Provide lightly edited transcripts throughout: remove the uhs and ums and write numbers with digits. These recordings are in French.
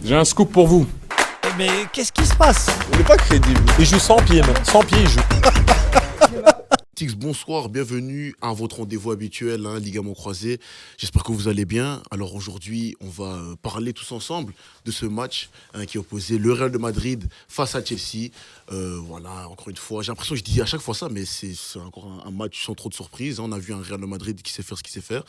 J'ai un scoop pour vous. Mais qu'est-ce qui se passe? Il n'est pas crédible. Il joue sans pied, même. Sans pied, il joue. Tix, bonsoir, bienvenue à votre rendez-vous habituel, ligament croisé. J'espère que vous allez bien. Alors aujourd'hui, on va parler tous ensemble de ce match qui opposait le Real de Madrid face à Chelsea. Voilà, encore une fois, j'ai l'impression que je dis à chaque fois ça, mais c'est encore un match sans trop de surprises. On a vu un Real de Madrid qui sait faire ce qu'il sait faire.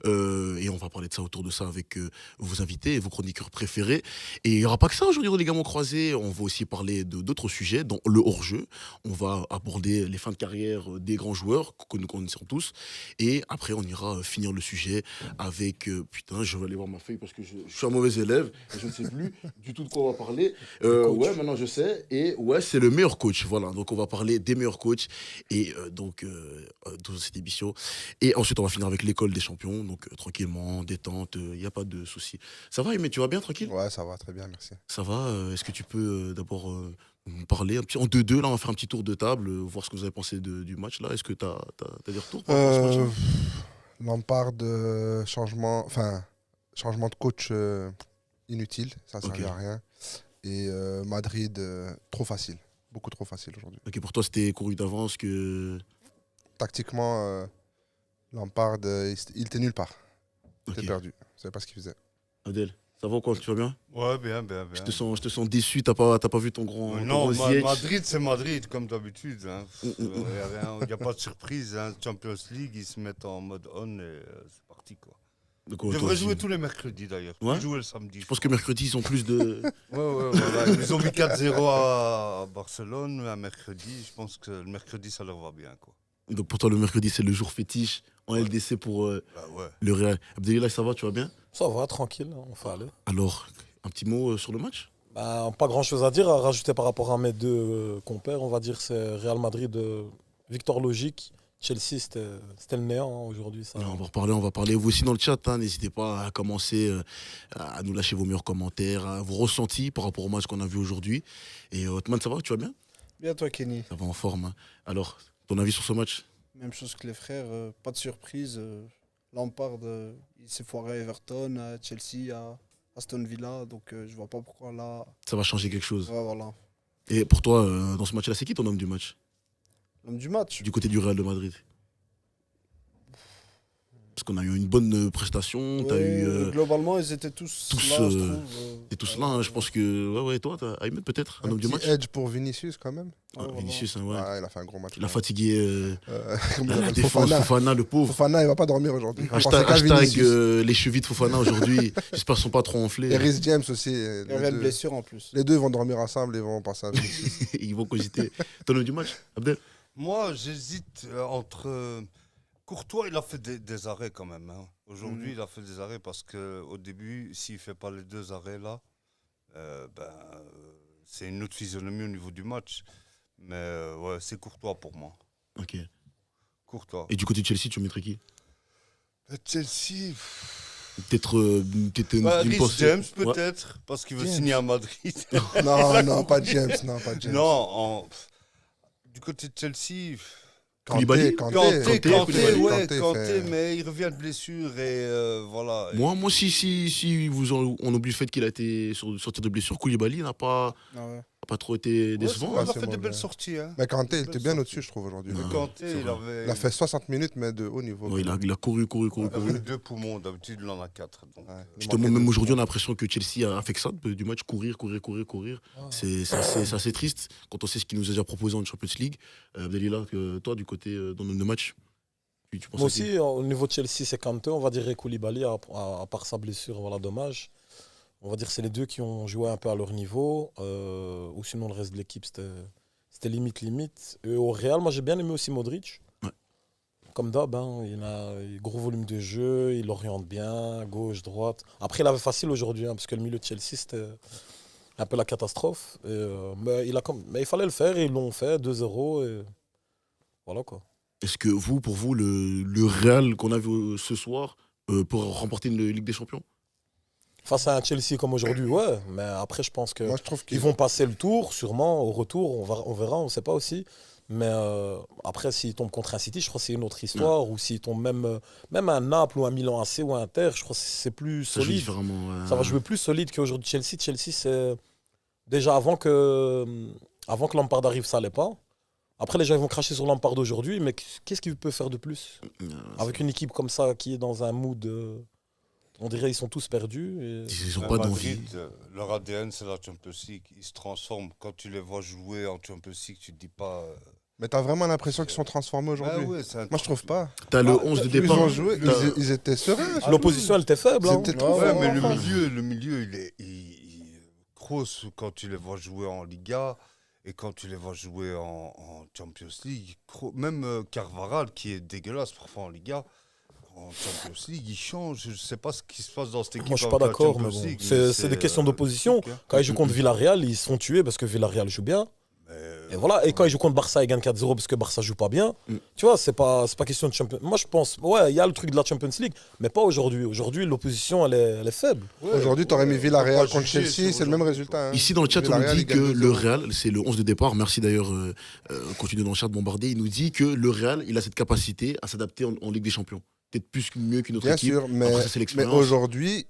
Et on va parler de ça autour de ça avec vos invités et vos chroniqueurs préférés. Et il n'y aura pas que ça aujourd'hui dans les Gamons Croisés. On va aussi parler d'autres sujets, dont le hors-jeu. On va aborder les fins de carrière des grands joueurs que nous connaissons tous. Et après, on ira finir le sujet avec... putain, je vais aller voir ma feuille parce que je suis un mauvais élève et je ne sais plus du tout de quoi on va parler. Ouais, maintenant je sais. Et ouais, c'est le meilleur coach. Voilà, donc on va parler des meilleurs coachs et donc dans cette émission. Et ensuite, on va finir avec l'école des champions. Donc tranquillement, détente, il n'y a pas de soucis. Ça va, mais tu vas bien, tranquille? Ouais, ça va, très bien, merci. Ça va, est-ce que tu peux d'abord nous parler un petit, en 2-2, là, on va faire un petit tour de table, voir ce que vous avez pensé du match, là. Est-ce que tu as des retours par rapport à ce match-là? Lampard, changement de coach inutile, ça ne servait à rien. Et Madrid, trop facile, beaucoup trop facile aujourd'hui. Ok, pour toi, c'était couru d'avance que... Tactiquement, Lampard, il était nulle part. Il était Ok. perdu, je ne savait pas ce qu'il faisait. Abdel, ça va ou quoi? Tu vas bien? Ouais, bien. Je te sens déçu, t'as pas vu ton grand... ton Non, grand Ziyech. Madrid, c'est Madrid, comme d'habitude. Hein. Mm. Il n'y a pas de surprise. Hein. Champions League, ils se mettent en mode on et c'est parti. Quoi. Donc, Ils toi devraient aussi. jouer tous les mercredis d'ailleurs. Ouais. Ils jouent le samedi. Je pense que mercredi, ils ont plus de... Ouais, voilà. Ils ont mis 4-0 à Barcelone un mercredi. Je pense que le mercredi, ça leur va bien. Quoi. Donc pour toi, le mercredi, c'est le jour fétiche en LDC pour Bah, ouais. le Real. Abdelillah, ça va, tu vas bien? Ça va, tranquille, on fait aller. Alors, un petit mot sur le match? Bah, pas grand chose à dire, à rajouter par rapport à mes deux compères. On va dire c'est Real Madrid, victoire logique. Chelsea, c'était le néant aujourd'hui. Ça. Alors, on va parler. Vous aussi dans le chat, n'hésitez pas à commencer à nous lâcher vos meilleurs commentaires, vos ressentis par rapport au match qu'on a vu aujourd'hui. Et Othman, ça va, tu vas bien? Bien toi Kenny, Ça va en forme. Hein. Alors, ton avis sur ce match? même chose que les frères, pas de surprise. Lampard, il s'est foiré à Everton, à Chelsea, à Aston Villa, donc je vois pas pourquoi là. Ça va changer quelque chose. Ouais, voilà. Et pour toi, dans ce match-là, c'est qui ton homme du match? L'homme du match. Du côté du Real de Madrid? Parce qu'on a eu une bonne prestation, t'as Ouais, eu... globalement, ils étaient tous là, je trouve. T'es tous là, hein, je pense que... Ouais, toi, t'as Ahmed peut-être, un homme du petit match? edge pour Vinicius quand même. Ah, voilà. Vinicius, hein, ouais. Il a fait un gros match. Il a fatigué Comment il la appelle défense, Fofana, le pauvre. Fofana, il va pas dormir aujourd'hui. On Hashtag, pensait qu'à hashtag, Vinicius. les chevilles de Fofana aujourd'hui, j'espère qu'ils sont pas trop enflés. Et Reece James aussi. Il y avait une blessure en plus. Les deux vont dormir ensemble et vont passer à Vinicius. Ils vont cogiter. Ton homme du match, Abdel? Moi, j'hésite entre... Courtois, il a fait des arrêts quand même. Hein. Aujourd'hui, il a fait des arrêts parce qu'au début, s'il ne fait pas les deux arrêts-là, c'est une autre physionomie au niveau du match. Mais ouais, c'est Courtois pour moi. Ok. Courtois. Et du côté de Chelsea, tu mettrais qui? Chelsea, Peut-être une Reece pensée. James Ouais. peut-être, parce qu'il veut James. signer à Madrid. non, pas James. Non, pas James. Non, du côté de Chelsea... Koulibaly. Kanté, Kanté Kanté, fait- mais il revient de blessure et voilà. Moi, si on oublie le fait qu'il a été sorti de blessure, Koulibaly n'a pas trop été Ouais, décevant. il a c'est fait bon, de belles ouais. sorties. Hein. Mais Kanté, il Belle était bien sortie. au-dessus, je trouve, aujourd'hui. Ouais. Kanté, c'est il vrai. avait... Il a fait 60 minutes, mais de haut niveau. Ouais, il a couru. il avait 2 poumons, d'habitude il en a 4. Donc. Ouais, il Justement, manquait même de- aujourd'hui, on a l'impression que Chelsea a fait que ça du match, courir. C'est assez triste quand on sait ce qu'il nous a déjà proposé en Champions League. Abdelillah, toi, du côté dans le match, tu penses Moi à qui? aussi, au niveau de Chelsea, c'est Kanté. On va dire Koulibaly, à part sa blessure, voilà, dommage. On va dire que c'est les deux qui ont joué un peu à leur niveau. Ou sinon, le reste de l'équipe, c'était limite. Et au Real, moi, j'ai bien aimé aussi Modric. Ouais. Comme d'hab, hein, il a un gros volume de jeu, il oriente bien, gauche, droite. Après, il avait facile aujourd'hui, hein, parce que le milieu de Chelsea, c'était un peu la catastrophe. Mais il fallait le faire, et ils l'ont fait, 2-0. Et voilà quoi. Est-ce que pour vous, le Real qu'on a vu ce soir pour remporter une Ligue des Champions? Face à un Chelsea comme aujourd'hui, ouais. Mais après, je pense Moi, je trouve qu'ils vont passer le tour, sûrement. Au retour, on verra, on ne sait pas aussi. Mais après, s'il tombe contre un City, je crois que c'est une autre histoire. Ou s'il tombe même un Naples ou un Milan AC ou un Inter, je crois que c'est plus Ça joue solide. différemment. Ça va jouer plus solide qu'aujourd'hui. Chelsea, c'est déjà avant que Lampard arrive, ça allait pas. Après, les gens ils vont cracher sur Lampard aujourd'hui, mais qu'est-ce qu'il peut faire de plus avec une équipe comme ça qui est dans un mood, on dirait ils sont tous perdus. Ils n'ont Mais pas d'envie. Madrid, leur ADN, c'est la Champions League. Ils se transforment. Quand tu les vois jouer en Champions League, tu te dis pas. Mais t'as vraiment l'impression qu'ils sont transformés aujourd'hui. Ouais, c'est un Moi, je trouve pas. T'as le 11 de Ils départ. ont joué, ils étaient sereins. L'opposition, elle était faible. Hein. C'était trop Ouais, fort. mais le milieu, Kroos, quand tu les vois jouer en Liga et quand tu les vois jouer en Champions League, même Carvajal, qui est dégueulasse parfois en Liga, en Champions League, il change. Je ne sais pas ce qui se passe dans cette équipe. Moi, je suis pas avec la d'accord, mais Champions bon. League, C'est des questions d'opposition. truc, hein. Quand ils jouent contre Villarreal, ils se font tuer parce que Villarreal joue bien. Et voilà. Et quand ils jouent contre Barça, ils gagnent 4-0 parce que Barça joue pas bien. Tu vois, c'est pas question de Champions. Moi, je pense, ouais, il y a le truc de la Champions League, mais pas aujourd'hui. Aujourd'hui, l'opposition, elle est faible. Aujourd'hui, t'aurais mis Villarreal Faut pas contre juger Chelsea, sur c'est le même aujourd'hui, résultat. hein. Ici dans le chat, on nous Villarreal, dit ils que gagnent le 2-0. Real, c'est le 11 de départ. Merci d'ailleurs, continue dans le chat de bombarder. Il nous dit que le Real, il a cette capacité à s'adapter en Ligue des Champions. Peut-être mieux qu'une autre Bien équipe. sûr, mais, Après, ça, c'est mais l'expérience. aujourd'hui,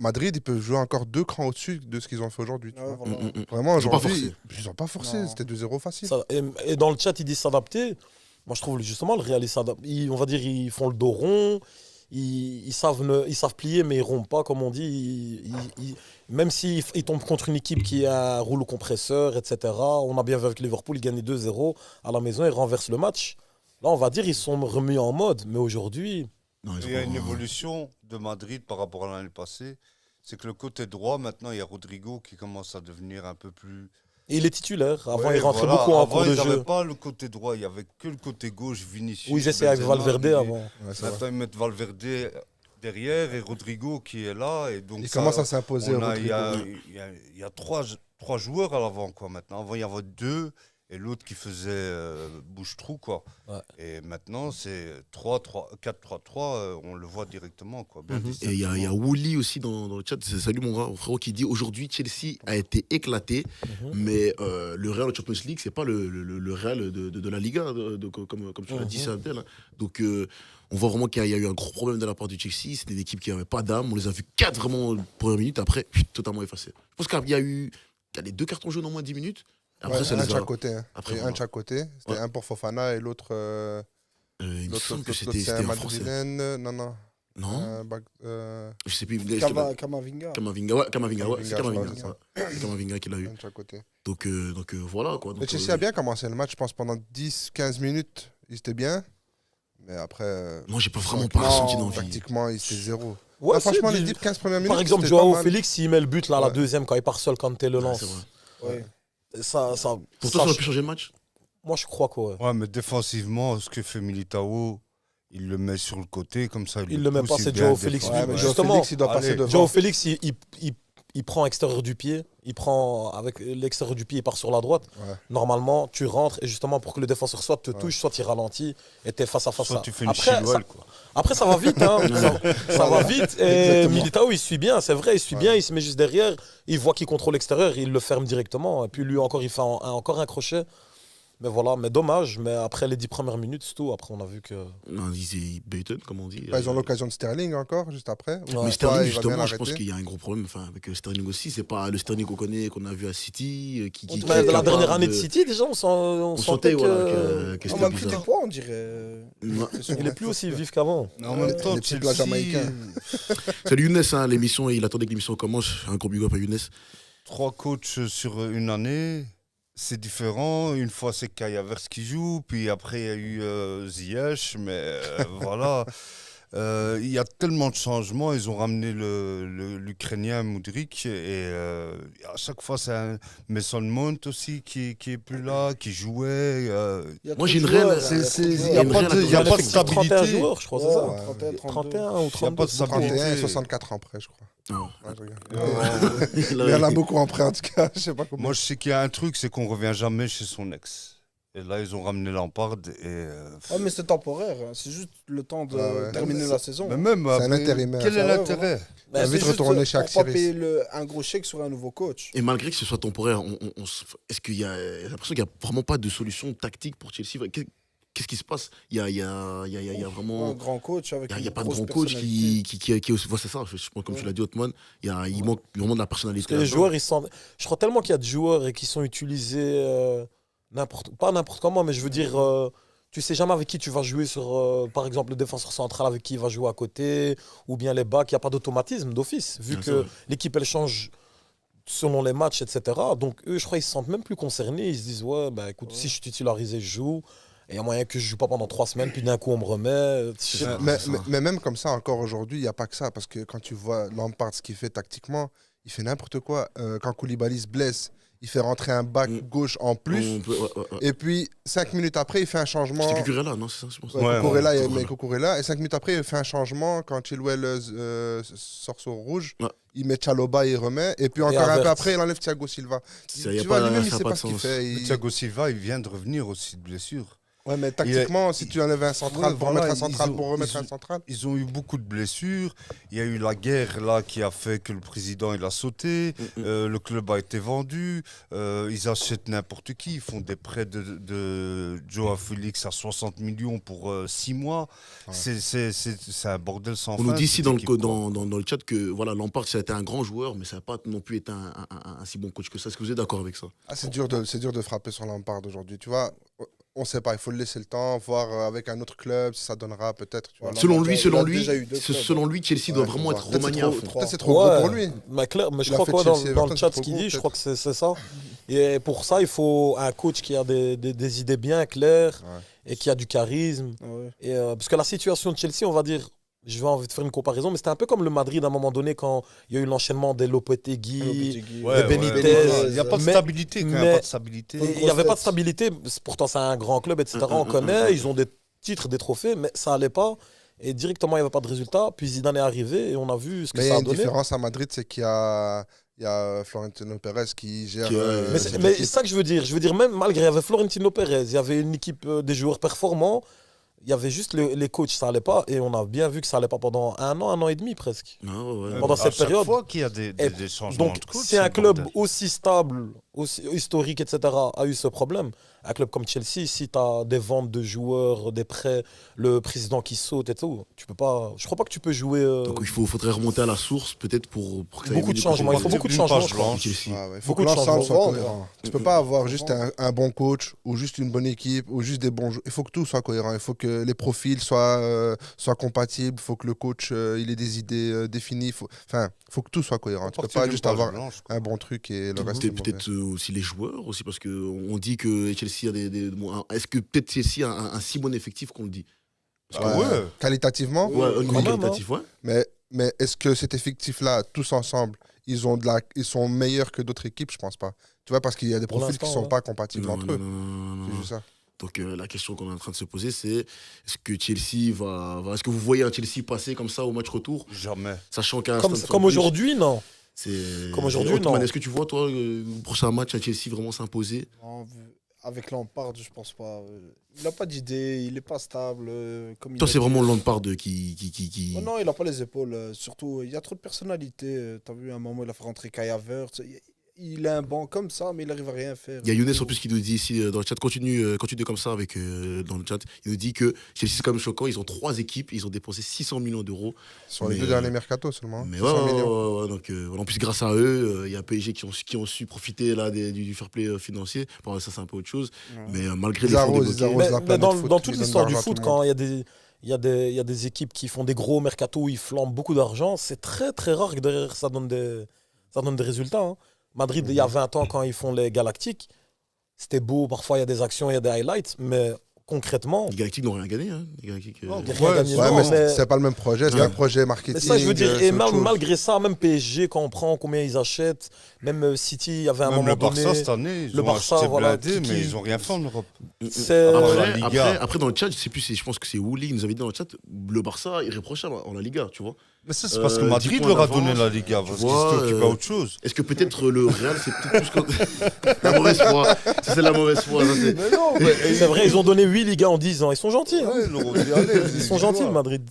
Madrid, ils peuvent jouer encore 2 crans au-dessus de ce qu'ils ont fait aujourd'hui. tu Ouais, vois. voilà. Vraiment, Ils ont pas aujourd'hui, ils n'ont pas forcé. Non. C'était 2-0 facile. Et dans le chat, ils disent s'adapter. Moi, je trouve justement le Real, on va dire, ils font le dos rond. Ils savent plier, mais ils rompent pas, comme on dit. Même s'ils tombent contre une équipe qui a un rouleau compresseur, etc. On a bien vu avec Liverpool, ils gagnent 2-0 à la maison, ils renversent le match. Là, on va dire, ils sont remis en mode. Mais aujourd'hui, Non, ils ont Il y a pas- une évolution de Madrid par rapport à l'année passée. C'est que le côté droit, maintenant, il y a Rodrigo qui commence à devenir un peu plus. et il est titulaire. Avant, Ouais, il rentrait voilà. beaucoup en Avant, cours de ils n'avaient jeu. pas le côté droit, il n'y avait que le côté gauche, Vinicius. Où ils essayaient avec Benzema, Valverde mais avant. Ouais, c'est vrai. Maintenant, ils mettent Valverde derrière et Rodrigo qui est là. Et donc Il ça, commence à s'imposer. il Rodrigo. y a trois joueurs à l'avant, quoi, maintenant. Avant, il y avait 2 et l'autre qui faisait bouche-trou, quoi. Ouais. Et maintenant, c'est 4-3-3, on le voit directement, quoi. Bien Et il y a Wooli aussi dans le chat. Salut mon frérot qui dit aujourd'hui Chelsea a été éclaté, mais le Real de Champions League, c'est pas le Real de la Liga, comme tu l'as dit, c'est Abdel. Hein. Donc on voit vraiment qu'il y a eu un gros problème de la part du Chelsea. C'était une équipe qui n'avait pas d'âme. On les a vus 4 vraiment premières minutes, après totalement effacés. Je pense qu'il y a eu les 2 cartons jaunes en moins de 10 minutes. Après, Ouais, ça un de les a... chaque côté. Hein. Après, Et un voilà. de chaque côté. C'était Ouais. un pour Fofana et l'autre. Il me semble que l'autre, c'était c'est un un Français. Madrilène. Non. Non, je sais plus. Kamavinga. Kamavinga, ouais, c'est Kamavinga, Kamavinga. je crois, Ouais, c'est Kamavinga qui l'a eu. Un de chaque côté. Donc voilà quoi. Le Donc, Chelsea a bien commencé le match, je pense, pendant 10-15 minutes. Ils étaient bien. Mais après. moi j'ai pas vraiment pas ressenti d'envie. Tactiquement, ils étaient 0. Ouais, Là, franchement, c'est- les 15 premières minutes. Par exemple, c'était pas Joao mal. Félix, s'il met le but là, à la Ouais. deuxième, quand il part seul, quand t'es le Ouais, lance. c'est vrai. Ouais. Ça, Pour toi, ça aurait pu changer le match. moi, je crois que ouais. Ouais, mais défensivement, ce que fait Militao, il le met sur le côté, comme ça. Il le met pousse, pas, il c'est vient Joao Félix. défendre. Ouais, mais Ouais. Joao Justement, Félix, il doit passer allez, devant. Joao Félix, il prend extérieur du pied. Il prend avec l'extérieur du pied, il part sur la droite. Ouais. Normalement, tu rentres et justement pour que le défenseur soit te touche, soit il ralentit et t'es face à face. Soit tu fais une Après, Chilwell, quoi. Après, ça va vite. Hein. ça va vite. Et Exactement. Militao, il suit bien, c'est vrai, il suit bien. Il se met juste derrière. Il voit qu'il contrôle l'extérieur, il le ferme directement. Et puis lui, encore, il fait encore un crochet. Mais voilà, mais dommage. Mais après les 10 premières minutes, c'est tout. Après, on a vu que. Non, ils Bayton, comme on dit. Bah, ils ont l'occasion de Sterling encore, juste après. Ouais. Mais Toi, Sterling, il va justement, bien je pense l'arrêter. qu'il y a un gros problème avec Sterling aussi. C'est pas le Sterling qu'on connaît, qu'on a vu à City. Qui Mais est la capable dernière année de City, déjà, on sentait sentait voilà, que. que On c'était a pris des bizarre. points, on dirait. Ouais. Il est plus aussi vif qu'avant. Mais en même temps, les petits plats Chelsea, jamaïcains. Salut Younes, hein, l'émission, il attendait que l'émission commence. Un gros big up à Younes. 3 coachs sur une année, c'est différent. Une fois, c'est Kai Havertz qui joue, puis après, il y a eu Ziyech, mais voilà. Il y a tellement de changements. Ils ont ramené l'Ukrainien Mudryk, et à chaque fois, c'est un Mason Mount aussi qui est plus là, qui jouait. Moi, j'ai une réelle- Il n'y a pas de, il y a pas de 31 stabilité. joueurs, je crois, c'est ça. Ouais, 31, 32. 31 ou Il n'y a 32. pas de stabilité. 31 et 64 ans près, je crois. Non. Ouais, je regarde. Là, Mais il y en a beaucoup en prêt, en tout cas. Je sais pas comment. Moi, je sais qu'il y a un truc, c'est qu'on revient jamais chez son ex. Et là, ils ont ramené Lampard. Ouais, mais c'est temporaire. Hein. C'est juste le temps de Ouais. terminer la saison. Mais même, C'est un après, intérimaire. quel est Ouais, l'intérêt? T'as envie de C'est juste retourner chez pour pas Axiris. payer un gros chèque sur un nouveau coach. Et malgré que ce soit temporaire, est-ce qu'il y a j'ai l'impression qu'il n'y a vraiment pas de solution tactique pour Chelsea? Qu'est-ce qui se passe? Il y a vraiment. Un grand coach avec Il n'y a une pas de grosse grand coach personnalité. qui est aussi. C'est ça, je pense, comme tu l'as dit, Othman, il manque vraiment de la personnalité. Parce que les là-dedans. joueurs, ils sont. Je crois tellement qu'il y a de joueurs et qui sont utilisés pas n'importe comment, mais je veux dire, tu sais jamais avec qui tu vas jouer sur, par exemple, le défenseur central avec qui il va jouer à côté, ou bien les backs. Il n'y a pas d'automatisme d'office, vu Bien que sûr. l'équipe elle change selon les matchs, etc. Donc eux, je crois, ils se sentent même plus concernés. Ils se disent, ouais, bah écoute, si je suis titularisé, je joue. Et il y a moyen que je joue pas pendant 3 semaines, puis d'un coup on me remet. Je sais ça. pas. Mais même comme ça, encore aujourd'hui, il n'y a pas que ça. Parce que quand tu vois Lampard, ce qu'il fait tactiquement, il fait n'importe quoi. Quand Koulibaly se blesse, il fait rentrer un back gauche en plus. Ouais. Et puis, 5 minutes après, il fait un changement. C'était Cucurella, non? C'est ça, je pense. Ouais, Ouais, Cucurella, il Cucurella. met Cucurella. Et 5 minutes après, il fait un changement. Quand Chilwell sort sur rouge, Ouais. il met Chalobah et il remet. Et puis encore un Havertz. peu après, il enlève Thiago Silva. Ça, y a Tu pas- vois, lui-même, il ça a sait pas pas de ce qu'il sens. fait. Mais Thiago Silva, il vient de revenir aussi de blessure. Ouais, mais tactiquement, si tu enlèves un central Ouais, pour voilà, remettre un central ils ont- pour remettre ils ont- un central. Ils ont eu beaucoup de blessures. Il y a eu la guerre là qui a fait que le président il a sauté. Le club a été vendu. Ils achètent n'importe qui. Ils font des prêts de Joao Félix à 60 millions pour 6 mois. Ouais. C'est un bordel sans fin. On nous dit ici cette dans équipe, quoi. dans le chat que voilà, Lampard, ça a été un grand joueur, mais ça n'a pas non plus été un si bon coach que ça. Est-ce que vous êtes d'accord avec ça? Ah, c'est dur de frapper sur Lampard aujourd'hui. Tu vois, on sait pas. Il faut le laisser le temps, voir avec un autre club si ça donnera peut-être. Tu vois. Voilà. Selon il lui, a selon déjà lui, eu 2 clubs. selon lui, Chelsea doit Ouais, vraiment faut être voir. remanié à fond. Peut-être c'est trop gros pour lui. Mais je Il a crois fait quoi Chelsea, dans Everton, le c'est chat trop ce qu'il gros, dit, je crois que peut-être. c'est ça. Et pour ça, il faut un coach qui a des idées bien claires Ouais. et qui a du charisme. Ouais. Et, parce que la situation de Chelsea, on va dire, je vais envie de faire une comparaison, mais c'était un peu comme le Madrid à un moment donné quand il y a eu l'enchaînement des Lopetegui. Lopetegui, Ouais, Benitez, voilà. Il n'y a pas de mais- stabilité. Quand il n'y a mais- pas de stabilité. Et il n'y avait pas de stabilité. Pourtant, c'est un grand club, etc. On connaît, ils ont des titres, des trophées, mais ça allait pas. Et directement, il n'y avait pas de résultat. Puis Zidane est arrivé et on a vu ce que Mais il y ça a a une donné. différence à Madrid, c'est qu'il y a Florentino Pérez qui gère. Mais cette Mais équipe. c'est ça que je veux dire. Je veux dire, même malgré, il y avait Florentino Pérez, il y avait une équipe des joueurs performants. Il y avait juste les coachs, ça allait pas. Et on a bien vu que ça allait pas pendant un an et demi presque. Pendant À cette chaque période. fois qu'il y a des Et changements Donc, de coach, si un le club bordel. aussi stable, aussi historique, etc., a eu ce problème, un club comme Chelsea, si tu as des ventes de joueurs, des prêts, le président qui saute et tout, tu peux pas. Je crois pas que tu peux jouer. Donc il faudrait remonter à la source, peut-être pour que ça Beaucoup évolue de changements. Il faut côté beaucoup de D'une changements. page je crois. blanche. Chelsea. Ouais, il faut Beaucoup que de l'ensemble changements. soit Vendre. cohérent. Tu peux pas avoir juste un bon coach ou juste une bonne équipe ou juste des bons joueurs. Il faut que tout soit cohérent. Il faut que les profils soient compatibles. Il faut que le coach il ait des idées définies. Enfin, il faut que tout soit cohérent. Tu peux Partir pas d'une juste page avoir blanche, quoi. un bon truc et le reste. est Peut-être mauvais. aussi les joueurs aussi, parce qu'on dit que Chelsea a est-ce que peut-être Chelsea a un si bon effectif qu'on le dit? Parce que- Ouais. Qualitativement, Ouais, au niveau quand même, qualitatif, ouais. mais est-ce que cet effectif-là, tous ensemble, ils sont meilleurs que d'autres équipes? Je pense pas. Tu vois, parce qu'il y a des Pour profils qui l'instant, sont pas compatibles Non, entre non, eux. non, non, non, C'est non. juste ça. Donc la question qu'on est en train de se poser, c'est est-ce que Chelsea est-ce que vous voyez un Chelsea passer comme ça au match retour, Jamais. sachant qu'un Comme aujourd'hui, non. Comme aujourd'hui, non. Est-ce que tu vois toi le prochain match à Chelsea vraiment s'imposer? Avec Lampard, je pense pas. Il n'a pas d'idée, il n'est pas stable. Comme il Toi a c'est dit. vraiment Lampard qui Oh non, il n'a pas les épaules. Surtout, il y a trop de personnalité. Tu as vu, à un moment, il a fait rentrer Kai Havertz. Il a un banc comme ça, mais il n'arrive à rien faire. Il y a Younes en plus qui nous dit ici dans le chat, continue comme ça avec dans le chat. Il nous dit que Chelsea c'est quand même choquant, ils ont 3 équipes, ils ont dépensé 600 millions d'euros. Sur les Mais, 2 derniers mercatos seulement. Mais 600 ouais, millions. ouais, donc en plus grâce à eux, il y a PSG qui ont su profiter là du fair play financier. Bon, ça c'est un peu autre chose, Ouais. mais malgré Ils les fonds arrosent, débloqués. arrosent. Mais, la mais planète dans, foot, dans ils toute donnent l'histoire de du l'argent à foot, tout le monde. quand il y a des équipes qui font des gros mercato où ils flambent beaucoup d'argent, c'est très très rare que derrière ça donne des résultats. Hein. Madrid, il y a 20 ans, quand ils font les Galactiques, c'était beau, parfois il y a des actions, il y a des highlights, mais concrètement, Les Galactiques n'ont rien gagné. Hein. Les Galactiques, il y a rien Ouais, gagné. Ouais, Non, mais mais- c'est pas le même projet, c'est Ouais. un projet marketing. mais ça, je veux dire, et c'est autre chose. malgré ça, même PSG, quand on prend combien ils achètent, même City, il y avait un Même moment le Barça donné. cette année, ils le ont Barça, acheté voilà, blindé, qui- mais ils n'ont rien fait en Europe. C'est- la Liga. Après, dans le chat, je sais plus, je pense que c'est Wouli qui nous avait dit dans le chat, le Barça est irréprochable en la Liga, tu vois. Mais ça, c'est parce que 10 Madrid points leur a d'avance, donné la Liga, tu parce qu'ils vois, s'étaient occupés à autre chose. Est-ce que peut-être le Real, c'est peut-être plus que la mauvaise foi. Ça, c'est la mauvaise foi. Ça, c'est... Mais non, mais C'est vrai, ils ont donné 8 Ligas en 10 ans. Ils sont gentils. Hein. ouais, ils leur ont dit, allez, Ils sont gentils, le Madrid.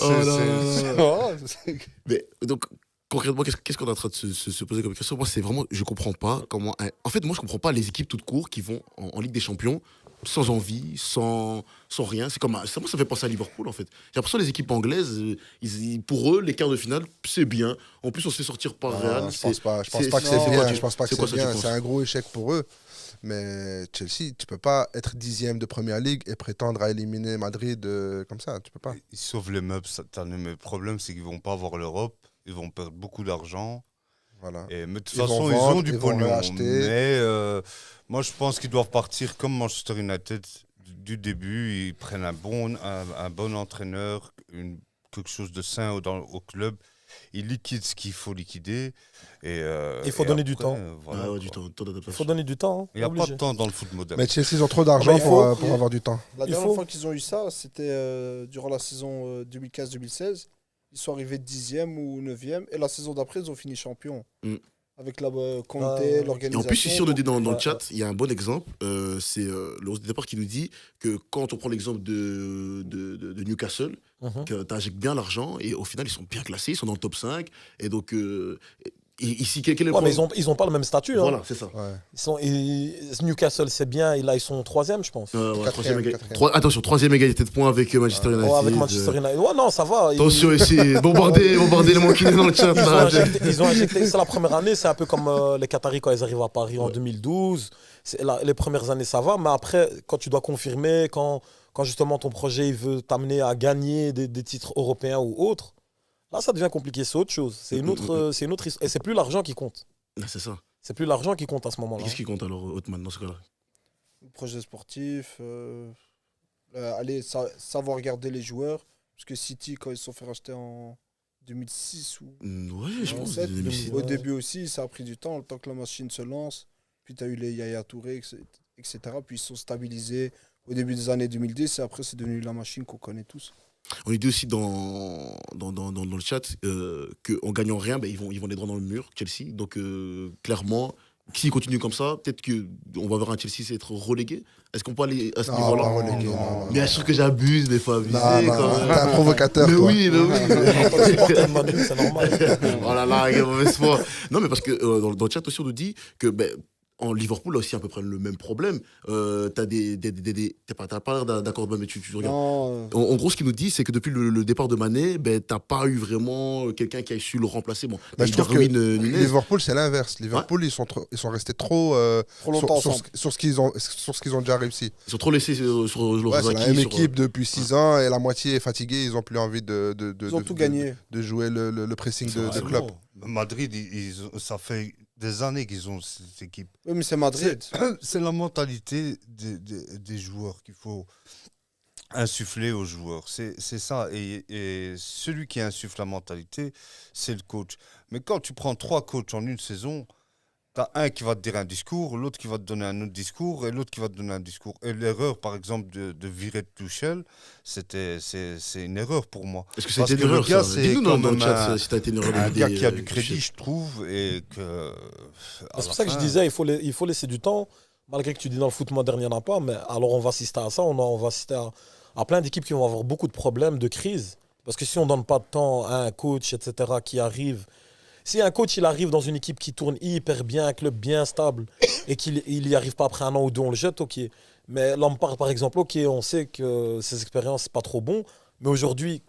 Oh là là. C'est- Mais donc, concrètement, qu'est-ce qu'on est en train de se poser comme question? Moi, c'est vraiment, je comprends pas comment. En fait, moi, je comprends pas les équipes toutes court qui vont en Ligue des Champions sans envie, sans rien. C'est comme, moi, ça fait penser à Liverpool, en fait. J'ai l'impression que les équipes anglaises, pour eux, les quarts de finale, c'est bien. En plus, on se fait sortir par Real. Non, je pense pas. Je pense c'est- pas que c'est c'est quoi, bien. tu- Je pense pas que c'est quoi c'est ça, tu bien. penses? C'est un gros échec pour eux. Mais Chelsea, tu peux pas être 10e de Première Ligue et prétendre à éliminer Madrid comme ça. Tu peux pas. Ils sauvent les meubles cette année, mais le problème, c'est qu'ils vont pas avoir l'Europe, ils vont perdre beaucoup d'argent. Voilà. Mais de toute Ils vont façon, vendre, ils ont du ils vont pognon. racheter. Mais moi, je pense qu'ils doivent partir comme Manchester United du début. Ils prennent un bon entraîneur, quelque chose de sain au club. Ils liquident ce qu'il faut liquider. Il faut donner du temps. Voilà, Ah ouais, quoi. du temps Il d'adaptation. faut donner du temps. hein, Il n'y a pas obligé. de temps dans le foot moderne. Mais Chelsea, ils ont trop d'argent Ah bah, il faut- pour avoir du temps. La Il dernière faut. fois qu'ils ont eu ça, c'était durant la saison 2015-2016. Ils sont arrivés 10e ou 9e. Et la saison d'après, ils ont fini champion. Mm. Avec la Conte, Ah. Et l'organisation. en plus, ici, on nous dit dans le Ouais, chat, il y a un bon exemple. C'est le 11 de départ qui nous dit que quand on prend l'exemple de Newcastle, Mhm. que tu injectes bien l'argent et au final, ils sont bien classés, ils sont dans le top 5. Et donc, ici, quel est le Ouais, mais problème ils ont pas le même statut. Hein. Voilà, c'est ça. Ouais. Newcastle, c'est bien. Et là, ils sont 3e, je pense. Ouais, Quatrième, attention, troisième égalité de points avec Manchester United. Ouais, avec Manchester United. Ouais, non, ça va. Attention ici, bombarder les manquinés dans le chat. Ils ont injecté, c'est la première année, c'est un peu comme les Qataris quand ils arrivent à Paris en 2012. Les premières années, ça va, mais après, quand tu dois confirmer, quand justement ton projet il veut t'amener à gagner des titres européens ou autres, là, ça devient compliqué, c'est autre chose. C'est une autre histoire. Et c'est plus l'argent qui compte. C'est ça. C'est plus l'argent qui compte à ce moment-là. Qu'est-ce qui compte alors, Othman, dans ce cas-là? Le projet sportif. Savoir garder les joueurs. Parce que City, quand ils se sont fait racheter en 2006 ou Ouais, je pense. 2007, 2006. au début aussi, ça a pris du temps, le temps que la machine se lance. Puis tu as eu les Yaya Touré, etc. Puis ils se sont stabilisés au début des années 2010 et après, c'est devenu la machine qu'on connaît tous. On dit aussi dans le chat qu'en gagnant rien, ben, ils vont les droits dans le mur, Chelsea. Donc clairement, s'ils continuent comme ça, peut-être qu'on va voir un Chelsea être relégué. Est-ce qu'on peut aller à ce Non, niveau-là pas relégué, non. Mais bien sûr que j'abuse, mais faut abuser Non, quand non, même. t'es un provocateur, Mais toi. oui, mais oui. Quand tu portes une Manu, c'est normal. Oh là là, quelle mauvaise foi. Non, mais parce que dans le chat aussi, on nous dit que en Liverpool, là aussi, à peu près le même problème. T'as pas l'air d'accord, mais tu regardes. Non, En gros, ce qu'il nous dit, c'est que depuis le départ de Mané, t'as pas eu vraiment quelqu'un qui a su le remplacer. Bon, Bah, je trouve que Darwin Nunez. Liverpool, c'est l'inverse. Liverpool, ils sont restés trop trop longtemps sur ensemble. ce qu'ils ont déjà réussi. Ils sont trop laissés sur leur Ouais, c'est la acquis, même sur- équipe depuis 6 ans et la moitié est fatiguée. Ils ont plus envie Ils ont tout gagné. de jouer le pressing de C'est club. bon. Madrid, ça fait des années qu'ils ont cette équipe. Oui, mais c'est Madrid. C'est la mentalité des joueurs qu'il faut insuffler aux joueurs. C'est ça. Et celui qui insuffle la mentalité, c'est le coach. Mais quand tu prends 3 coachs en une saison, tu as un qui va te dire un discours, l'autre qui va te donner un autre discours et l'autre qui va te donner un discours. Et l'erreur, par exemple, de virer de Tuchel, c'est une erreur pour moi. Est-ce que Parce c'était que une le erreur, gars, ça c'est Dis-nous dans le comme chat si t'as été une erreur de un vider, gars qui a du crédit, Tuchel. je trouve, et que... C'est pour ça que je disais, il faut laisser du temps. Malgré que tu dis dans le foot moderne, il n'y en a pas, mais alors on va assister à ça. On va assister à plein d'équipes qui vont avoir beaucoup de problèmes, de crise. Parce que si on ne donne pas de temps à un coach, etc., qui arrive... Si un coach il arrive dans une équipe qui tourne hyper bien, un club bien stable, et qu'il n'y arrive pas après un an ou deux, on le jette, ok. Mais Lampard, par exemple, ok, on sait que ses expériences, c'est pas trop bon. Mais aujourd'hui,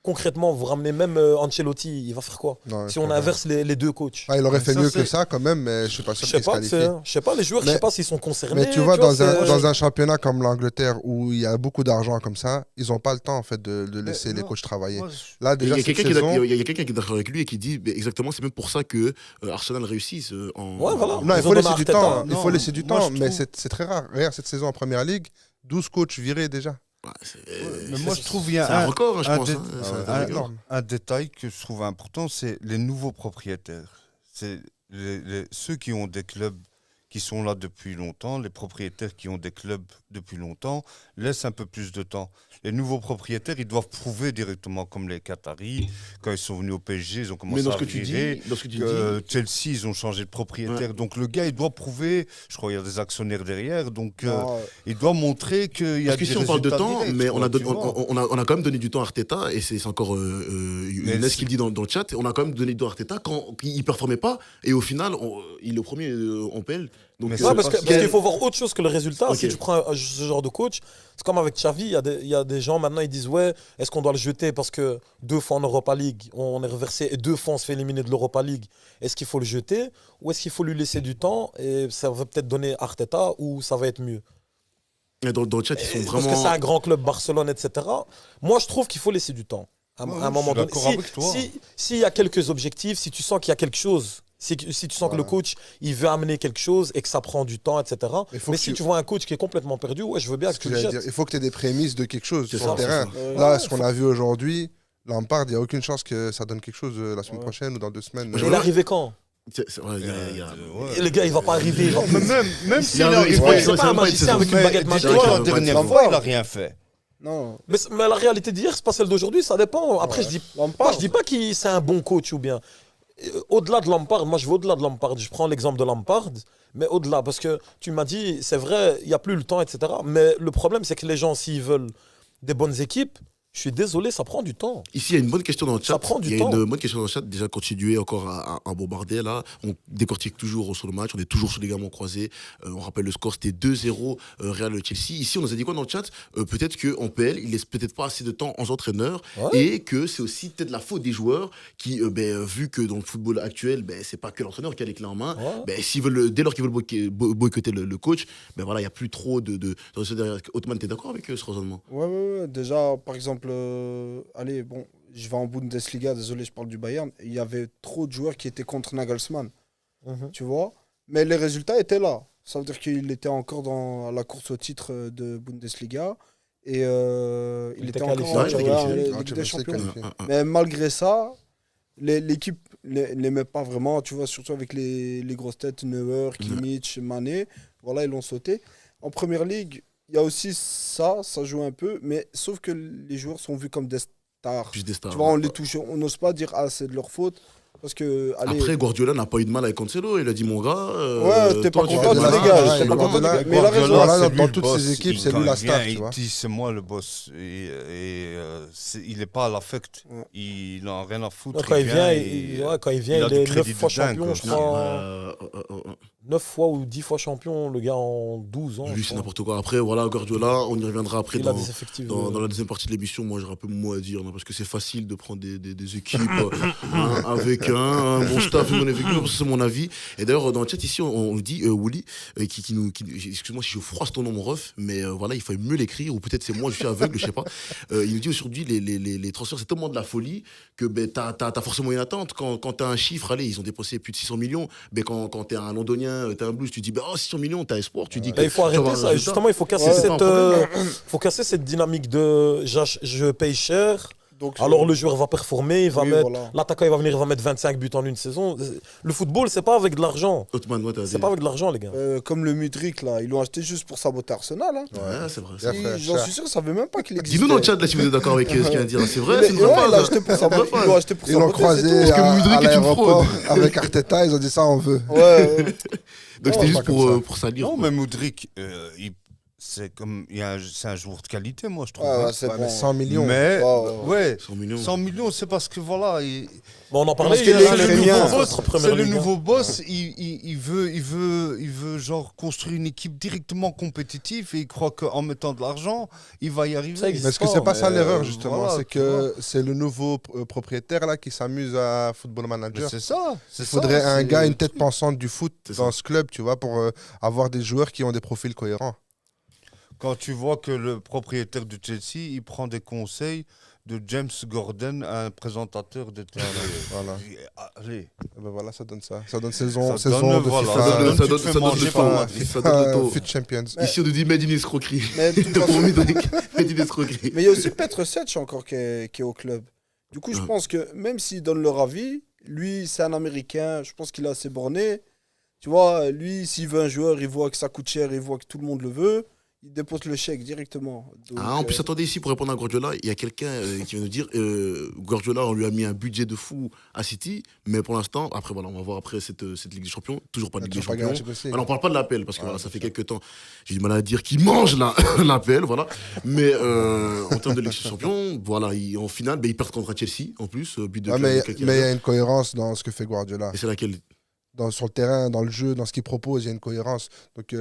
concrètement, vous ramenez même Ancelotti, il va faire quoi? Non, Si on inverse les deux coachs. il aurait fait Ça, mieux c'est- que ça quand même, mais je suis pas Je sûr sais qu'il se pas, qualifie. je sais pas, les joueurs, je Mais- sais pas s'ils sont concernés. Mais tu vois, dans c'est- un championnat comme l'Angleterre où il y a beaucoup d'argent comme ça, ils n'ont pas le temps en fait de laisser les non. coachs travailler. Moi, Là, Il déjà, y a cette quelqu'un saison... qui est d'accord avec lui et qui dit exactement, c'est même pour ça que Arsenal réussisse en. Ouais, voilà. Non, il Ils faut ont laisser donné du Arteta. temps. Il Non, faut laisser du moi, temps, je mais trouve- c'est très rare. Regarde cette saison en Première Ligue, 12 coachs virés déjà. Ouais, Mais moi, je trouve il y c'est a un record, hein, je un pense. dé- hein, c'est Ah ouais, un record. énorme. un détail que je trouve important, c'est les nouveaux propriétaires. C'est ceux qui ont des clubs qui sont là depuis longtemps, les propriétaires qui ont des clubs depuis longtemps, laissent un peu plus de temps. Les nouveaux propriétaires, ils doivent prouver directement, comme les Qataris, quand ils sont venus au PSG, ils ont Mais commencé dans ce à que tu virer. dis, dans ce que tu Que dis, Chelsea, ils ont changé de propriétaire. Donc le gars, il doit prouver, je crois qu'il y a des actionnaires derrière, donc Non, il doit montrer qu'il y a parce que des si on parle de résultats temps, directs, mais quoi, tu vois. on a quand même donné du temps à Arteta, et c'est encore Younes c'est- qui le dit dans le chat, on a quand même donné du temps à Arteta quand il ne performait pas, et au final, il est le premier en PL. Donc, Mais Ouais, c'est parce pas- qu'il faut voir autre chose que le résultat. Ok. Si tu prends ce genre de coach, c'est comme avec Xavi, il y a des gens maintenant, ils disent ouais, est-ce qu'on doit le jeter parce que 2 fois en Europa League, on est reversé et 2 fois on se fait éliminer de l'Europa League. Est-ce qu'il faut le jeter ou est-ce qu'il faut lui laisser du temps et ça va peut-être donner Arteta ou ça va être mieux? dans le chat, ils sont Parce que c'est vraiment... un grand club, Barcelone, etc. Moi, je trouve qu'il faut laisser du temps. À Ouais, un je moment suis donné. d'accord avec toi. S'il y a quelques objectifs, si tu sens qu'il y a quelque chose, si tu sens que le Voilà. coach il veut amener quelque chose et que ça prend du temps, etc. Il faut Mais que si tu- tu vois un coach qui est complètement perdu, ouais, je veux bien Ce que que tu le j'allais jettes. dire, il faut que tu aies des prémices de quelque chose C'est sur ça, le terrain. c'est Ouais. Là, ce qu'on a vu aujourd'hui, Lampard, il n'y a aucune chance que ça donne quelque chose la semaine Ouais. prochaine ou dans 2 semaines. Moi, Il est arrivé quand? C'est vrai, il y a- Et le gars, il va pas arriver. il va- Mais même Il s'il y a un- arrive, il faut- Ouais. C'est pas un magicien avec une baguette magique. dis-toi, Ouais. la dernière Ouais. fois, il n'a rien fait. Non, Mais la réalité d'hier, c'est pas celle d'aujourd'hui, ça dépend. Après, Ouais. je dis, Lampard. moi, je dis pas que c'est un bon coach ou bien. Au-delà de Lampard, moi je vais au-delà de Lampard. Je prends l'exemple de Lampard, mais au-delà, parce que tu m'as dit, c'est vrai, il n'y a plus le temps, etc. Mais le problème, c'est que les gens, s'ils veulent des bonnes équipes, je suis désolé, ça prend du temps. Ici, il y a une bonne question dans le chat. Ça prend du Il y a temps. une bonne question dans le chat. Déjà, continuer encore à bombarder. Là, on décortique toujours sur le match. On est toujours sur les ligaments croisés. On rappelle le score, c'était 2-0 Real Chelsea. Ici, on nous a dit quoi dans le chat? Peut-être qu'en PL, il laisse peut-être pas assez de temps aux entraîneurs Ouais. et que c'est aussi peut-être la faute des joueurs qui, vu que dans le football actuel, c'est pas que l'entraîneur qui a les clés en main. Ouais. S'ils veulent, dès lors qu'ils veulent boycotter le coach, voilà, il n'y a plus trop de Ottoman, t'es d'accord avec ce raisonnement? Ouais. Déjà, par exemple, allez, bon, je vais en Bundesliga, désolé, je parle du Bayern. Il y avait trop de joueurs qui étaient contre Nagelsmann, Mhm. tu vois. Mais les résultats étaient là. Ça veut dire qu'il était encore dans la course au titre de Bundesliga. Et il était encore qualifié. en Ouais, il était en qualifié. Ligue Ah, des Champions Champions. League qualifié. Mais malgré ça, l'équipe ne l'aimait pas vraiment, tu vois, surtout avec les grosses têtes, Neuer, Kimmich, Mané. Voilà, ils l'ont sauté. En première ligue, il y a aussi ça joue un peu, mais sauf que les joueurs sont vus comme des stars. Plus des stars. Tu vois, on les touche, on n'ose pas dire ah c'est de leur faute parce que allez, Après, Guardiola n'a pas eu de mal avec Cancelo. Il a dit, mon gars. Ouais, t'es pas toi, tu content, fais tu de la- dégages, Ouais, t'es pas Guardiola, content, Guardiola, tu- mais il a raison. Guardiola, c'est lui dans le toutes boss. ses équipes, c'est Quand lui la il star, vient, tu vois. Il dit c'est moi le boss. Il n'est pas à l'affect. Ouais. Il n'a rien à foutre. Quand il vient, et, quand il il vient, a il du est crédit 9 fois de dingue, champion, quoi. je Non, crois. 9 fois ou 10 fois champion, le gars en 12 ans. lui, je c'est crois. n'importe quoi. Après, voilà, Guardiola, on y reviendra après Il a dans, des effectifs. dans la deuxième partie de l'émission. Moi, j'aurai un peu mon mot à dire, parce que c'est facile de prendre des équipes avec un bon staff, une bonne effectif, c'est mon avis. Et d'ailleurs, dans le chat ici, on nous dit, Wooly, excuse-moi si je froisse ton nom, mon ref, mais voilà, il faut mieux l'écrire, ou peut-être c'est moi, je suis aveugle, je sais pas. Il nous dit aujourd'hui, les transferts, c'est tellement de la folie que t'as forcément une attente. Quand t'as un chiffre, allez, ils ont dépensé plus de 600 millions, mais quand t'es un Londonien, t'as un Blues, tu dis, 600 millions, t'as espoir, tu dis que Il faut tu vas avoir arrêter un ça. résultat. Justement, il faut casser, Ouais, c'est pas un problème. faut casser cette dynamique de je paye cher. Donc, Alors le joueur va performer, il va Oui, mettre voilà. l'attaquant, il va venir, il va mettre 25 buts en une saison. Le football, c'est pas avec de l'argent. Othman, ouais, t'as C'est dit. pas avec de l'argent, les gars. comme le Mudryk là, ils l'ont acheté juste pour saboter Arsenal. Hein. Ouais, c'est vrai. Bien fait, J'en cher. suis sûr, ils savaient même pas qu'il existait. Dis-nous dans le chat là si vous êtes d'accord avec ce qu'il vient de dire. C'est vrai, Mais c'est une ouais, vraie il l'a phrase. acheté pour C'est une saboter. vraie Ils l'ont phrase. acheté pour Ils l'ont saboter, croisé c'est Parce que à Mudryk est une l'aéroport fraude. avec Arteta, ils ont dit ça, on veut. tout. Ouais. Donc c'était pas juste comme ça. pour salir. Non, quoi. mais Mudryk, c'est un joueur de qualité, moi, je trouve. Ouais, hein. ouais, c'est Ouais, bon. mais 100 millions. Mais, Ouais, ouais, 100 millions. 100 millions, c'est parce que voilà, Bon, on en parlait. Parce que hier, les hein, le Ukrainiens, nouveau c'est boss, Première c'est le Ligue, hein. nouveau boss, il veut genre construire une équipe directement compétitive et il croit qu'en mettant de l'argent, il va y arriver. Ça existe. Mais est-ce que c'est pas ça Mais, l'erreur, justement? voilà, C'est tu vois. que c'est le nouveau propriétaire là qui s'amuse à Football Mais Manager. c'est ça. Il faudrait un c'est- gars, une tête pensante du foot C'est dans ça. ce club, tu vois, pour avoir des joueurs qui ont des profils cohérents. Quand tu vois que le propriétaire de Chelsea, il prend des conseils de James Gordon, un présentateur de télé. Voilà. Allez. Et ben voilà, ça donne ça. Ça donne saison, Ça saison donne, de voilà, FIFA, ça donne, ça tu donne- te fais ça donne manger le par temps. Madrid. Ça donne le taux. Fit Champions. Ici, on nous dit Made in escroquerie. Mais de toute Pour façon- Mudryk, Made in escroquerie. Mais il y a aussi Petr Sech encore qui est au club. Du coup, je pense que même s'ils donnent leur avis, lui, c'est un Américain, je pense qu'il est assez borné. Tu vois, lui, s'il veut un joueur, il voit que ça coûte cher, il voit que tout le monde le veut, il dépose le chèque directement. Donc, En plus, attendez, ici, pour répondre à Guardiola, il y a quelqu'un qui vient nous dire Guardiola, on lui a mis un budget de fou à City, mais pour l'instant, après, voilà, on va voir après cette Ligue des Champions, toujours pas de Ligue des Champions. Alors, on parle pas de l'appel, parce que voilà, ça fait quelques temps, j'ai du mal à dire qu'il mange l'appel, voilà. Mais en termes de Ligue des Champions, voilà, en finale, il perd contre Chelsea, en plus, but de mais il y a une cohérence dans ce que fait Guardiola. Et c'est laquelle Sur le terrain, dans le jeu, dans ce qu'il propose, il y a une cohérence. Donc,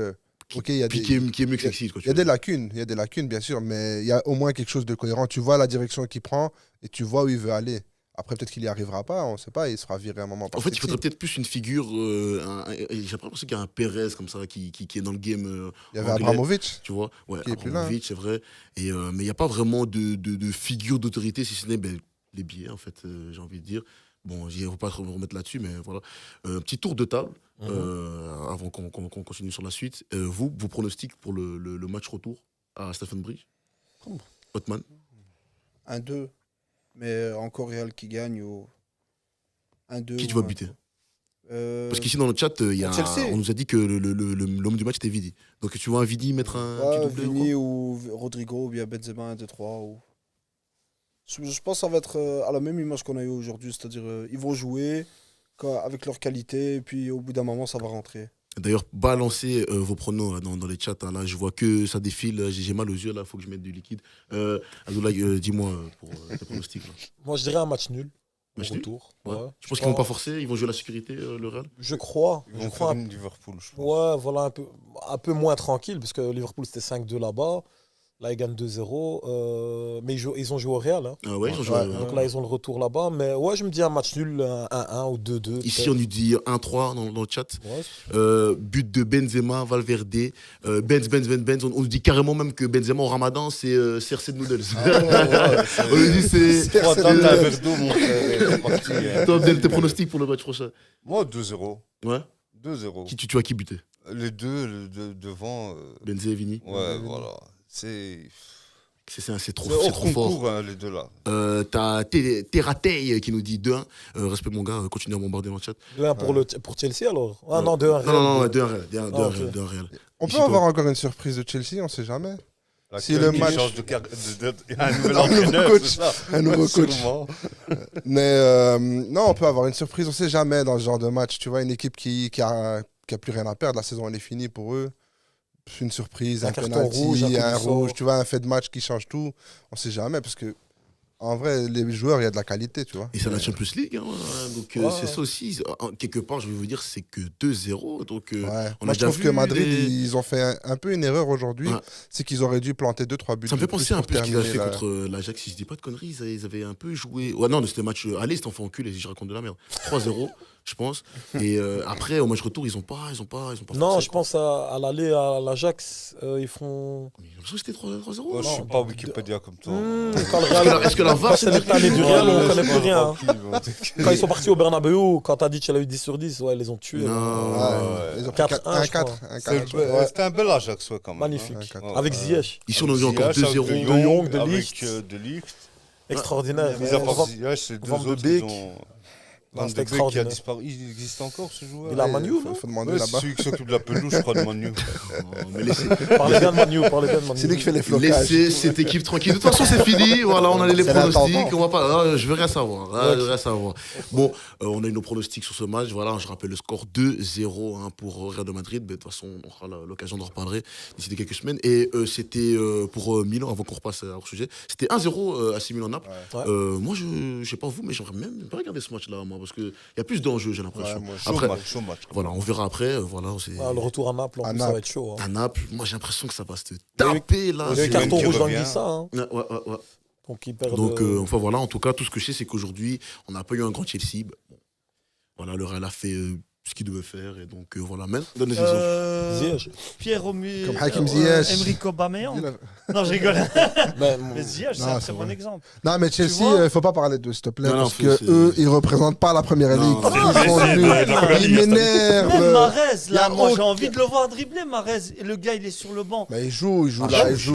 ok, il y a Puis des... qui est mieux que Sexy, quoi. Il y a des lacunes, bien sûr, mais il y a au moins quelque chose de cohérent. Tu vois la direction qu'il prend et tu vois où il veut aller. Après, peut-être qu'il n'y arrivera pas, on ne sait pas, il se fera virer à un moment. En fait, il faudrait peut-être plus une figure. J'ai l'impression qu'il y a un Perez comme ça qui est dans le game. Il y avait anglais, Abramovich. tu vois, ouais, qui est plus là, Abramovich, c'est vrai. Et, mais il n'y a pas vraiment de figure d'autorité, si ce n'est les billets, en fait, j'ai envie de dire. Bon, il ne faut pas se remettre là-dessus, mais voilà. Petit tour de table, avant qu'on continue sur la suite. Vos pronostics pour le match retour à Stamford Bridge Hotman 1-2, mais encore Real qui gagne ou 1-2. Qui tu vas buter Parce qu'ici dans le chat, on nous a dit que l'homme du match était Vidi. Donc tu vois un Vidi mettre un petit doublé Vini ou Rodrigo ou bien Benzema 1-2-3 ou... Je pense que ça va être à la même image qu'on a eu aujourd'hui, c'est-à-dire ils vont jouer avec leur qualité et puis au bout d'un moment ça va rentrer. D'ailleurs, balancez vos pronos là, dans les chats. Là, je vois que ça défile. J'ai mal aux yeux. Là, il faut que je mette du liquide. Abdoulaye, dis-moi pour tes pronostics. Là. Moi, je dirais un match nul. Match Au nul retour. Ouais. Ouais. Je pense qu'ils vont pas forcer. Ils vont jouer la sécurité, le Real. Je crois. Ils vont faire une Liverpool, je pense. Ouais, voilà, un peu moins tranquille, parce que Liverpool c'était 5-2 là-bas. Là, ils gagnent 2-0. Mais ils ont joué au Real. Hein. Ah ouais, ils ont joué. Donc là, ils ont le retour là-bas. Mais ouais, je me dis un match nul, 1-1 ou 2-2. Ici, on nous dit 1-3 dans le chat. Ouais. But de Benzema, Valverde. Benz. On nous dit carrément même que Benzema au Ramadan, c'est CRC de Noodles. On nous dit c'est. Toi, t'as un verre d'eau, mon frère. C'est parti, hein. Toi, Abdel, tes pronostics pour le match prochain Moi, 2-0. Ouais. 2-0. Tu vois qui buter Les deux devant. Benzé et Vini. Ouais, voilà. C'est trop hors fort. concours, hein, les deux là. T'as Terratei qui nous dit 2-1. Respect mon gars, continue à bombarder dans le chat. 2-1 pour Chelsea alors. Ah non, 2-1 Real. Non, 2-1 Real. 2-1 Real. On Ici, peut avoir toi. encore une surprise de Chelsea, on ne sait jamais. Si Laquelle le qui match- change un nouvel Un nouveau entraîneur, coach. c'est ça. Un nouveau coach. Sûrement. Mais non, on peut avoir une surprise, on ne sait jamais dans ce genre de match. Tu vois, une équipe qui a plus rien à perdre, la saison elle est finie pour eux. Une surprise, Un un carton penalty, rouge, un coup un du sort. rouge, tu vois, un fait de match qui change tout. On ne sait jamais parce que, en vrai, les joueurs, il y a de la qualité, tu vois. Et c'est la Champions League, hein, donc Ouais. c'est ça aussi. Quelque part, je vais vous dire, c'est que 2-0. Donc, Ouais. on Moi, a je déjà trouve vu que Madrid, des- ils ont fait un peu une erreur aujourd'hui. Ouais. C'est qu'ils auraient dû planter 2-3 buts. Ça me fait de plus penser un pour peu ce qu'ils avaient fait terminer, là. contre l'Ajax, si je dis pas de conneries. Ils avaient un peu joué. Ouais, non, c'était match aller, c'était en fait enculé, je raconte de la merde. 3-0, je pense. Et après, au match retour, ils ont pas Non, forcé, je quoi. pense à l'aller à l'Ajax, ils font. Mais j'ai l'impression que c'était 3-0. Oh, je suis pas Wikipédia comme toi. Quand le Real. Est-ce que la VAR, Quand c'est c'est l'année du Real, on Ouais, connaît je plus rien. hein. sais pas. Quand ils sont partis au Bernabeu, quand t'as dit qu'il a eu 10 sur 10, ouais, ils les ont tués. Non. Ouais, ils ont pris 4-1, 4, C'était un bel Ajax, ouais, quand même. Magnifique. hein. 4. Avec Ziyech, Ici, on a vu encore Ziyech, 2-0. avec De Jong, de avec, Ligt. de Ligt. extraordinaire. Mis à part Van- Ziyech, c'est deux Van de autres Beek. qui ont... Non, Van c'était de Beek qui a extraordinaire. disparu. Il existe encore, ce joueur? Il a Manu, non faut demander Ouais, là-bas. c'est celui qui s'occupe de la pelouse, je crois, de Manu. Mais laissez, Parlez bien de Manu, parlez bien de Manu. C'est lui qui fait les flocages. laissez cette équipe tranquille. De toute façon, c'est fini. Voilà, on a les C'est pronostics. l'intendant. On va pas. Je veux rien savoir. Je veux rien savoir. Bon, on a eu nos pronostics sur ce match. Voilà, je rappelle le score 2-0 hein, pour Real de Madrid. Mais de toute façon, on aura l'occasion d'en reparler d'ici quelques semaines. Et c'était pour Milan, avant qu'on repasse au sujet, c'était 1-0 à 6 Milan Naples. Ouais. Moi, je sais pas vous, mais j'aimerais même pas regarder ce match-là, moi, parce qu'il y a plus d'enjeux, j'ai l'impression. Ouais, moi, Après, Chaud match. voilà, on verra après. Voilà, c'est. Ah, le retour à Naples, en À plus, ça Naples. va être chaud. hein. À Naples, moi j'ai l'impression que ça va se taper là. Il y a eu c'est carton qui rouge dans revient. Guissa. Hein. Ouais. Donc, ils perdent. Donc, enfin voilà, en tout cas, tout ce que je sais, c'est qu'aujourd'hui, on n'a pas eu un grand Chelsea. Bon, voilà, le Real a fait ce qu'il devait faire. Et donc, voilà, même, donne les exemples. Ziyech. Pierre Omu, Comme Hakim Ziyech. Emerick Aubameyang. Il a- Non, je rigole. Ben, Mais Ziyech, c'est Non, un c'est très bon vrai. exemple. Non, mais Chelsea, vois faut pas parler d'eux, s'il te plaît, Non, non, parce faut- que c'est- eux, ils représentent pas la première Non, ligue. non, Ils sont c'est nuls. vrai, Ils Même m'énervent. Marez, Il y a là, moi j'ai aucun- envie de le voir dribbler, Marez. Et le gars, il est sur le banc. Mais il joue Ah, là, il joue.